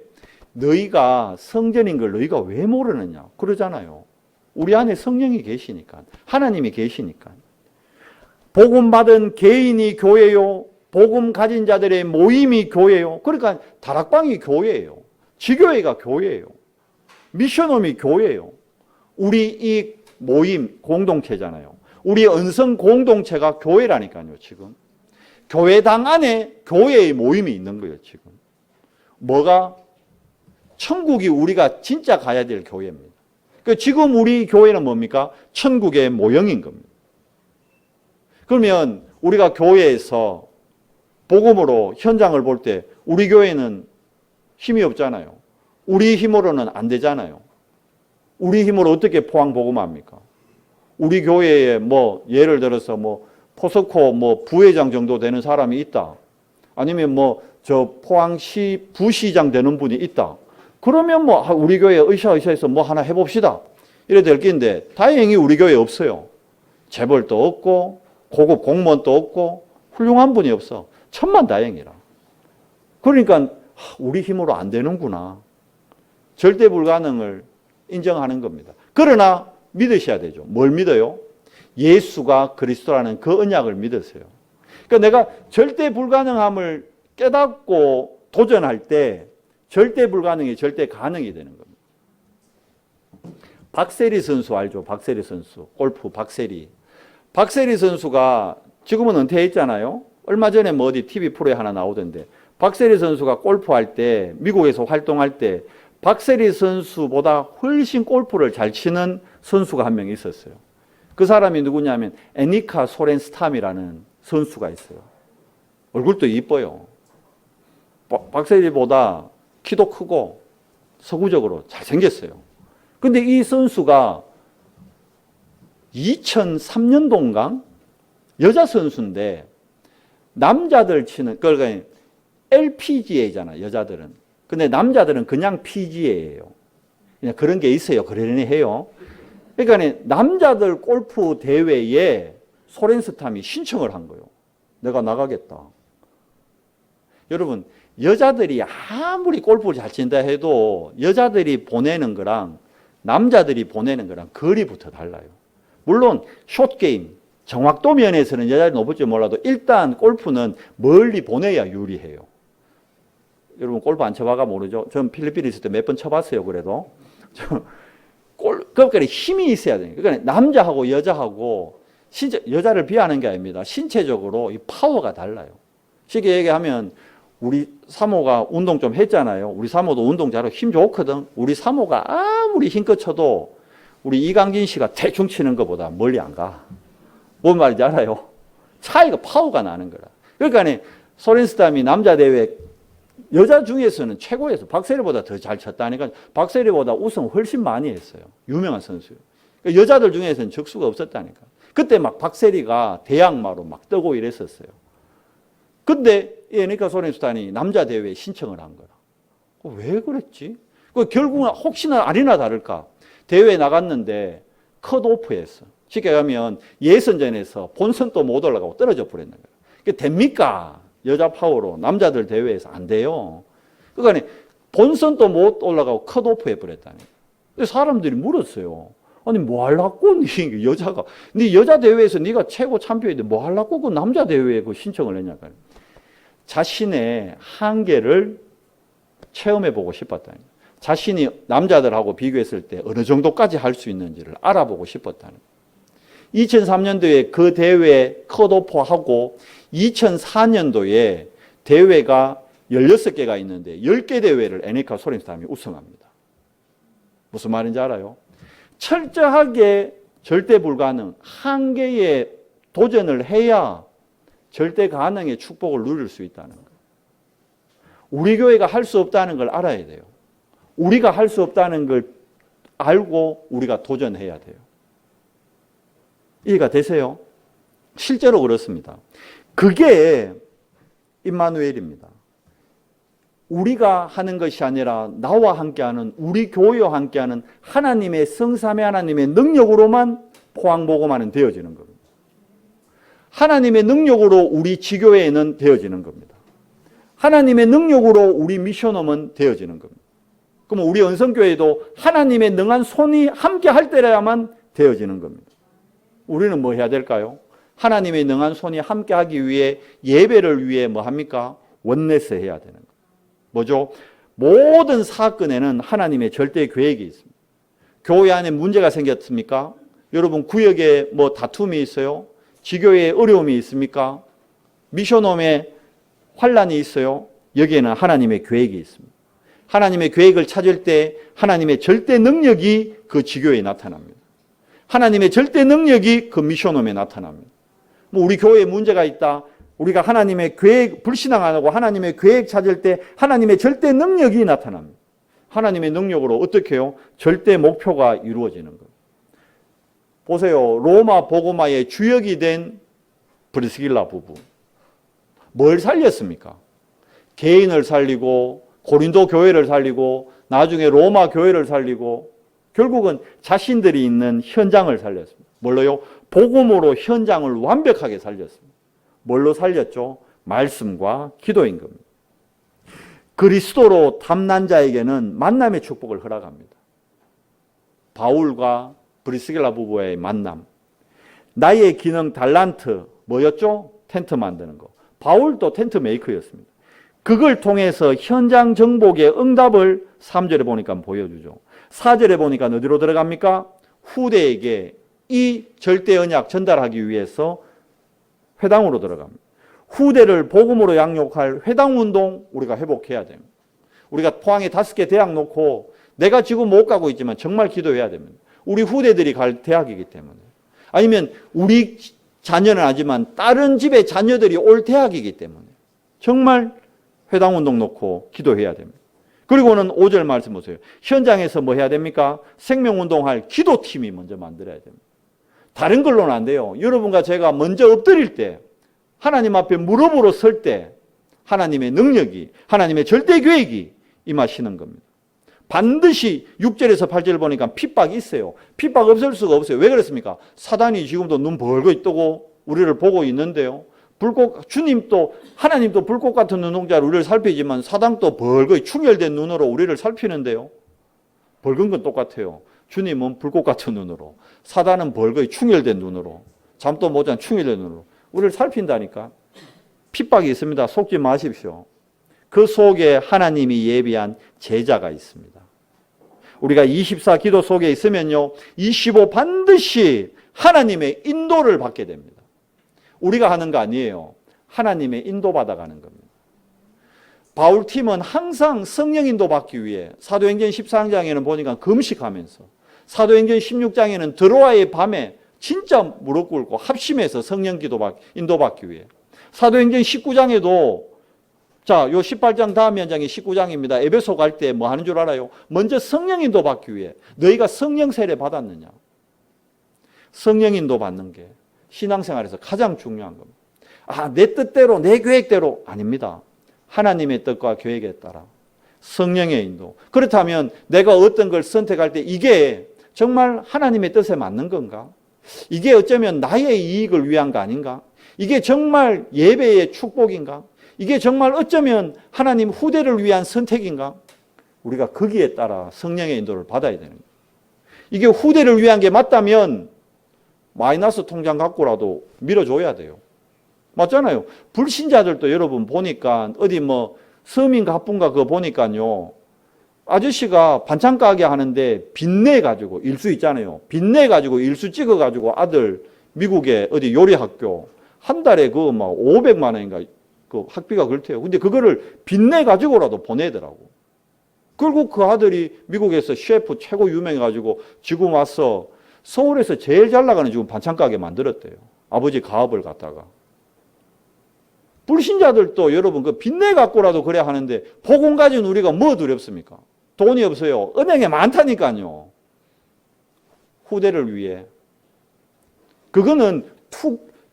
너희가 성전인 걸 너희가 왜 모르느냐 그러잖아요. 우리 안에 성령이 계시니까, 하나님이 계시니까. 복음 받은 개인이 교회요, 복음 가진 자들의 모임이 교회요. 그러니까 다락방이 교회예요. 지교회가 교회예요. 미션홈이 교회예요. 우리 이 모임 공동체잖아요. 우리 은성 공동체가 교회라니까요. 지금 교회당 안에 교회의 모임이 있는 거예요. 지금 뭐가 천국이 우리가 진짜 가야 될 교회입니다. 그러니까 지금 우리 교회는 뭡니까? 천국의 모형인 겁니다. 그러면 우리가 교회에서 복음으로 현장을 볼 때 우리 교회는 힘이 없잖아요. 우리 힘으로는 안 되잖아요. 우리 힘으로 어떻게 포항 복음합니까? 우리 교회에 뭐 예를 들어서 뭐 포스코 부회장 정도 되는 사람이 있다. 아니면 저 포항시 부시장 되는 분이 있다. 그러면 우리 교회 으쌰으쌰해서 하나 해봅시다. 이래 될 긴데 다행히 우리 교회에 없어요. 재벌도 없고 고급 공무원도 없고 훌륭한 분이 없어. 천만다행이라. 그러니까 우리 힘으로 안 되는구나. 절대 불가능을 인정하는 겁니다. 그러나 믿으셔야 되죠. 뭘 믿어요? 예수가 그리스도라는 그 언약을 믿으세요. 그러니까 내가 절대 불가능함을 깨닫고 도전할 때 절대 불가능이 절대 가능이 되는 겁니다. 박세리 선수 알죠? 박세리 선수. 골프 박세리. 박세리 선수가 지금은 은퇴했잖아요. 얼마 전에 어디 TV 프로에 하나 나오던데 박세리 선수가 골프할 때 미국에서 활동할 때 박세리 선수보다 훨씬 골프를 잘 치는 선수가 한 명 있었어요. 그 사람이 누구냐면 애니카 소렌스탐이라는 선수가 있어요. 얼굴도 이뻐요. 박세리보다 키도 크고 서구적으로 잘생겼어요. 근데 이 선수가 2003년도인가 여자 선수인데 남자들 치는 그러니까 LPGA잖아 여자들은. 근데 남자들은 그냥 PGA예요. 그냥 그런 게 있어요. 그러려니 해요. 그러니까 남자들 골프 대회에 소렌스탐이 신청을 한 거예요. 내가 나가겠다. 여러분 여자들이 아무리 골프를 잘 친다 해도 여자들이 보내는 거랑 남자들이 보내는 거랑 거리부터 달라요. 물론 숏게임, 정확도 면에서는 여자들이 높을지 몰라도 일단 골프는 멀리 보내야 유리해요. 여러분 골프 안 쳐봐가 모르죠? 전 필리핀에 있을 때 몇 번 쳐봤어요. 그래도 그러니까 힘이 있어야 돼요. 그러니까 남자하고 여자하고 여자를 비하는 게 아닙니다. 신체적으로 이 파워가 달라요. 쉽게 얘기하면 우리 사모가 운동 좀 했잖아요. 우리 사모도 운동 잘하고 힘 좋거든. 우리 사모가 아무리 힘껏 쳐도 우리 이강진 씨가 대충 치는 것보다 멀리 안 가. 뭔 말인지 알아요? 차이가 파워가 나는 거라. 그러니까 소렌스탐이 남자 대회 여자 중에서는 최고였어. 박세리보다 더 잘 쳤다니까. 박세리보다 우승 훨씬 많이 했어요. 유명한 선수예요. 그러니까 여자들 중에서는 적수가 없었다니까. 그때 막 박세리가 대항마로 막 뜨고 이랬었어요. 근데 애니카 소렌스탐이 남자 대회에 신청을 한 거라. 왜 그랬지? 결국은 혹시나 아니나 다를까 대회에 나갔는데 컷오프했어. 쉽게 가면 예선전에서 본선도 못 올라가고 떨어져 버렸는 거예요. 그게 됩니까? 여자 파워로 남자들 대회에서 안 돼요. 그러니까 본선도 못 올라가고 컷오프 해버렸다니. 사람들이 물었어요. 아니 뭐 하려고 네 여자가 네 여자 대회에서 네가 최고 챔피언인데 뭐 하려고 그 남자 대회에 그 신청을 했냐고. 자신의 한계를 체험해 보고 싶었다니. 자신이 남자들하고 비교했을 때 어느 정도까지 할 수 있는지를 알아보고 싶었다는. 2003년도에 그 대회 컷오프하고 2004년도에 대회가 16개가 있는데 10개 대회를 애니카 소렌스탐이 우승합니다. 무슨 말인지 알아요? 철저하게 절대 불가능, 한계에 도전을 해야 절대 가능의 축복을 누릴 수 있다는 거예요. 우리 교회가 할 수 없다는 걸 알아야 돼요. 우리가 할 수 없다는 걸 알고 우리가 도전해야 돼요. 이해가 되세요? 실제로 그렇습니다. 그게 임마누엘입니다. 우리가 하는 것이 아니라 나와 함께하는, 우리 교회와 함께하는 하나님의 성삼위 하나님의 능력으로만 포항복음화는 되어지는 겁니다. 하나님의 능력으로 우리 지교회는 되어지는 겁니다. 하나님의 능력으로 우리 미션홈은 되어지는 겁니다. 그럼 우리 언성교회도 하나님의 능한 손이 함께 할 때라야만 되어지는 겁니다. 우리는 뭐 해야 될까요? 하나님의 능한 손이 함께 하기 위해 예배를 위해 뭐 합니까? 원네스 해야 되는 거예요. 뭐죠? 모든 사건에는 하나님의 절대 계획이 있습니다. 교회 안에 문제가 생겼습니까? 여러분 구역에 뭐 다툼이 있어요? 지교회에 어려움이 있습니까? 미션홈에 환란이 있어요? 여기에는 하나님의 계획이 있습니다. 하나님의 계획을 찾을 때 하나님의 절대 능력이 그 지교회에 나타납니다. 하나님의 절대 능력이 그 미션홈에 나타납니다. 뭐 우리 교회에 문제가 있다. 우리가 하나님의 계획 불신앙 안 하고 하나님의 계획 찾을 때 하나님의 절대 능력이 나타납니다. 하나님의 능력으로 어떻게 해요? 절대 목표가 이루어지는 거예요. 보세요. 로마 복음화의 주역이 된 브리스길라 부부. 뭘 살렸습니까? 개인을 살리고 고린도 교회를 살리고 나중에 로마 교회를 살리고 결국은 자신들이 있는 현장을 살렸습니다. 뭘로요? 복음으로 현장을 완벽하게 살렸습니다. 뭘로 살렸죠? 말씀과 기도인 겁니다. 그리스도로 탐난 자에게는 만남의 축복을 허락합니다. 바울과 브리스길라 부부의 만남. 나의 기능 달란트 뭐였죠? 텐트 만드는 거. 바울도 텐트 메이커였습니다. 그걸 통해서 현장 정복의 응답을 3절에 보니까 보여주죠. 4절에 보니까 어디로 들어갑니까? 후대에게 이 절대 언약 전달하기 위해서 회당으로 들어갑니다. 후대를 복음으로 양육할 회당운동 우리가 회복해야 됩니다. 우리가 포항에 5개 대학 놓고 내가 지금 못 가고 있지만 정말 기도해야 됩니다. 우리 후대들이 갈 대학이기 때문에. 아니면 우리 자녀는 하지만 다른 집의 자녀들이 올 대학이기 때문에 정말 회당운동 놓고 기도해야 됩니다. 그리고는 5절 말씀 보세요. 현장에서 뭐 해야 됩니까? 생명운동할 기도팀이 먼저 만들어야 됩니다. 다른 걸로는 안 돼요. 여러분과 제가 먼저 엎드릴 때 하나님 앞에 무릎으로 설 때 하나님의 능력이 하나님의 절대 계획이 임하시는 겁니다. 반드시 6절에서 8절 보니까 핍박이 있어요. 핍박 없을 수가 없어요. 왜 그렇습니까? 사단이 지금도 눈 벌고 있다고 우리를 보고 있는데요. 주님도 하나님도 불꽃 같은 눈동자로 우리를 살피지만 사단도 벌거이 충혈된 눈으로 우리를 살피는데요. 벌건 건 똑같아요. 주님은 불꽃 같은 눈으로, 사단은 벌거이 충혈된 눈으로, 잠도 못 잔 충혈된 눈으로 우리를 살핀다니까. 핍박이 있습니다. 속지 마십시오. 그 속에 하나님이 예비한 제자가 있습니다. 우리가 24 기도 속에 있으면요, 25 반드시 하나님의 인도를 받게 됩니다. 우리가 하는 거 아니에요. 하나님의 인도받아가는 겁니다. 바울팀은 항상 성령 인도받기 위해 사도행전 14장에는 보니까 금식하면서, 사도행전 16장에는 드로아의 밤에 진짜 무릎 꿇고 합심해서 성령 인도받기 위해, 사도행전 19장에도 자, 요 18장 다음 현장이 19장입니다. 에베소 갈 때 뭐 하는 줄 알아요? 먼저 성령 인도 받기 위해. 너희가 성령 세례 받았느냐? 성령 인도 받는 게 신앙생활에서 가장 중요한 겁니다. 아, 내 뜻대로, 내 계획대로 아닙니다. 하나님의 뜻과 계획에 따라 성령의 인도. 그렇다면 내가 어떤 걸 선택할 때 이게 정말 하나님의 뜻에 맞는 건가? 이게 어쩌면 나의 이익을 위한 거 아닌가? 이게 정말 예배의 축복인가? 이게 정말 어쩌면 하나님 후대를 위한 선택인가? 우리가 거기에 따라 성령의 인도를 받아야 되는 거예요. 이게 후대를 위한 게 맞다면 마이너스 통장 갖고라도 밀어줘야 돼요. 맞잖아요. 불신자들도 여러분 보니까 어디 뭐 서민 가뿐가 그거 보니까요, 아저씨가 반찬 가게 하는데 빚내 가지고 일수 있잖아요. 빚내 가지고 일수 찍어 가지고 아들 미국에 어디 요리 학교 한 달에 그 막 500만 원인가 그 학비가 그렇대요. 근데 그거를 빚내 가지고라도 보내더라고. 결국 그 아들이 미국에서 셰프 최고 유명해 가지고 지금 와서 서울에서 제일 잘 나가는 지금 반찬 가게 만들었대요. 아버지 가업을 갖다가. 불신자들도 여러분 그 빚내 갖고라도 그래야 하는데 복음 가진 우리가 뭐 두렵습니까? 돈이 없어요. 은행에 많다니까요. 후대를 위해. 그거는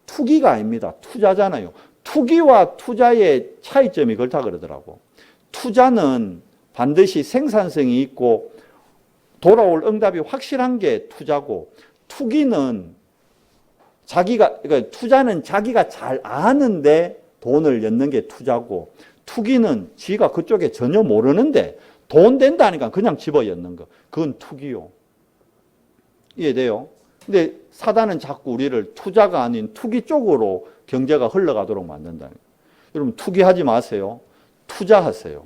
투기가 아닙니다. 투자잖아요. 투기와 투자의 차이점이 그렇다 그러더라고. 투자는 반드시 생산성이 있고 돌아올 응답이 확실한 게 투자고, 투기는 그러니까 투자는 자기가 잘 아는데 돈을 엮는 게 투자고, 투기는 지가 그쪽에 전혀 모르는데 돈 된다니까 그냥 집어 엮는 거. 그건 투기요. 이해돼요? 근데 사단은 자꾸 우리를 투자가 아닌 투기 쪽으로 경제가 흘러가도록 만든다. 여러분 투기하지 마세요. 투자하세요.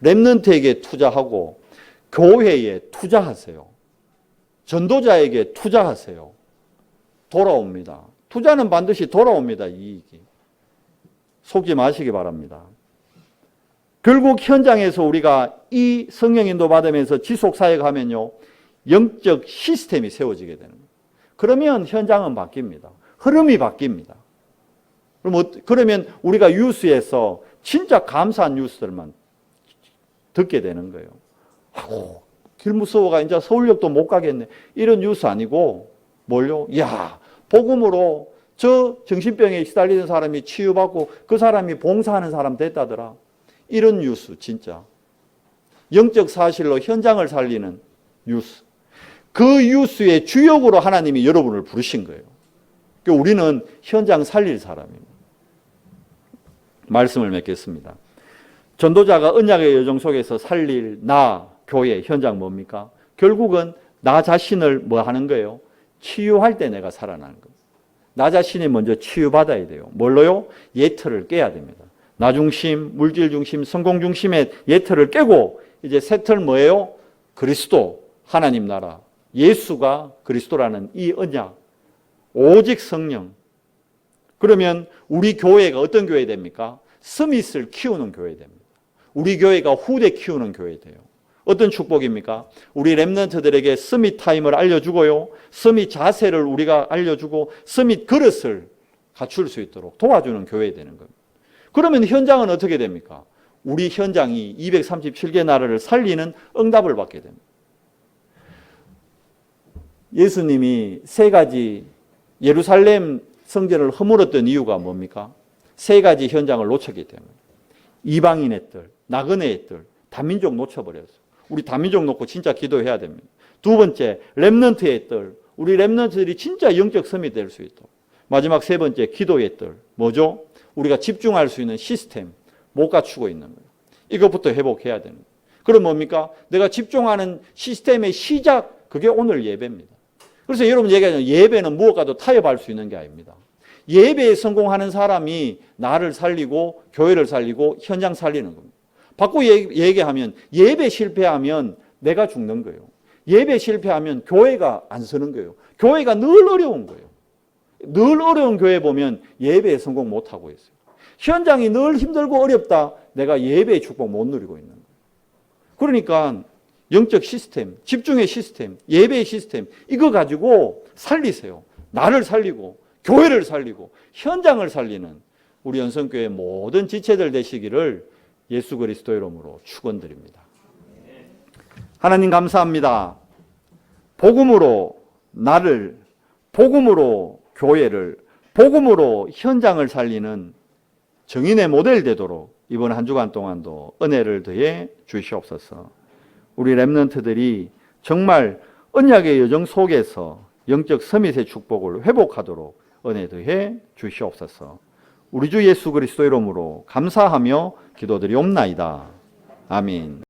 렘넌트에게 투자하고 교회에 투자하세요. 전도자에게 투자하세요. 돌아옵니다. 투자는 반드시 돌아옵니다. 이익이. 속지 마시기 바랍니다. 결국 현장에서 우리가 이 성령 인도 받으면서 지속 사역하면요, 영적 시스템이 세워지게 되는 거예요. 그러면 현장은 바뀝니다. 흐름이 바뀝니다. 그러면 우리가 뉴스에서 진짜 감사한 뉴스들만 듣게 되는 거예요. 아고, 길 무서워가 이제 서울역도 못 가겠네. 이런 뉴스 아니고 뭘요? 야, 복음으로 저 정신병에 시달리는 사람이 치유받고 그 사람이 봉사하는 사람 됐다더라. 이런 뉴스 진짜. 영적 사실로 현장을 살리는 뉴스. 그 뉴스의 주역으로 하나님이 여러분을 부르신 거예요. 그러니까 우리는 현장 살릴 사람입니다. 말씀을 맺겠습니다. 전도자가 언약의 여정 속에서 살릴 나, 교회, 현장 뭡니까? 결국은 나 자신을 뭐 하는 거예요? 치유할 때 내가 살아나는 겁니다. 나 자신이 먼저 치유받아야 돼요. 뭘로요? 예틀을 깨야 됩니다. 나 중심, 물질 중심, 성공 중심의 예틀을 깨고 이제 새 틀 뭐예요? 그리스도, 하나님 나라, 예수가 그리스도라는 이 언약, 오직 성령. 그러면 우리 교회가 어떤 교회 됩니까? 스밋을 키우는 교회 됩니다. 우리 교회가 후대 키우는 교회 돼요. 어떤 축복입니까? 우리 렘넌트들에게 스밋 타임을 알려주고요. 스밋 자세를 우리가 알려주고 스밋 그릇을 갖출 수 있도록 도와주는 교회 되는 겁니다. 그러면 현장은 어떻게 됩니까? 우리 현장이 237개 나라를 살리는 응답을 받게 됩니다. 예수님이 세 가지 예루살렘 성전을 허물었던 이유가 뭡니까? 세 가지 현장을 놓쳤기 때문에. 이방인의 뜰, 나그네의 뜰, 다민족 놓쳐버렸어요. 우리 다민족 놓고 진짜 기도해야 됩니다. 두 번째, 렘넌트의 뜰. 우리 렘넌트들이 진짜 영적 섬이 될 수 있도록. 마지막 세 번째, 기도의 뜰. 뭐죠? 우리가 집중할 수 있는 시스템 못 갖추고 있는 거예요. 이것부터 회복해야 되는 거예요. 그럼 뭡니까? 내가 집중하는 시스템의 시작, 그게 오늘 예배입니다. 그래서 여러분 얘기하잖아요. 예배는 무엇과도 타협할 수 있는 게 아닙니다. 예배에 성공하는 사람이 나를 살리고 교회를 살리고 현장 살리는 겁니다. 바꾸고 얘기하면 예배 실패하면 내가 죽는 거예요. 예배 실패하면 교회가 안 서는 거예요. 교회가 늘 어려운 거예요. 늘 어려운 교회 보면 예배에 성공 못하고 있어요. 현장이 늘 힘들고 어렵다. 내가 예배의 축복 못 누리고 있는 거예요. 그러니까 영적 시스템, 집중의 시스템, 예배의 시스템 이거 가지고 살리세요. 나를 살리고 교회를 살리고 현장을 살리는 우리 연성교회 모든 지체들 되시기를 예수 그리스도 이름으로 축원드립니다. 하나님 감사합니다. 복음으로 나를, 복음으로 교회를, 복음으로 현장을 살리는 정인의 모델 되도록 이번 한 주간 동안도 은혜를 더해 주시옵소서. 우리 렘넌트들이 정말 언약의 여정 속에서 영적 서밋의 축복을 회복하도록 은혜 더해 주시옵소서. 우리 주 예수 그리스도 이름으로 감사하며 기도드리옵나이다. 아멘.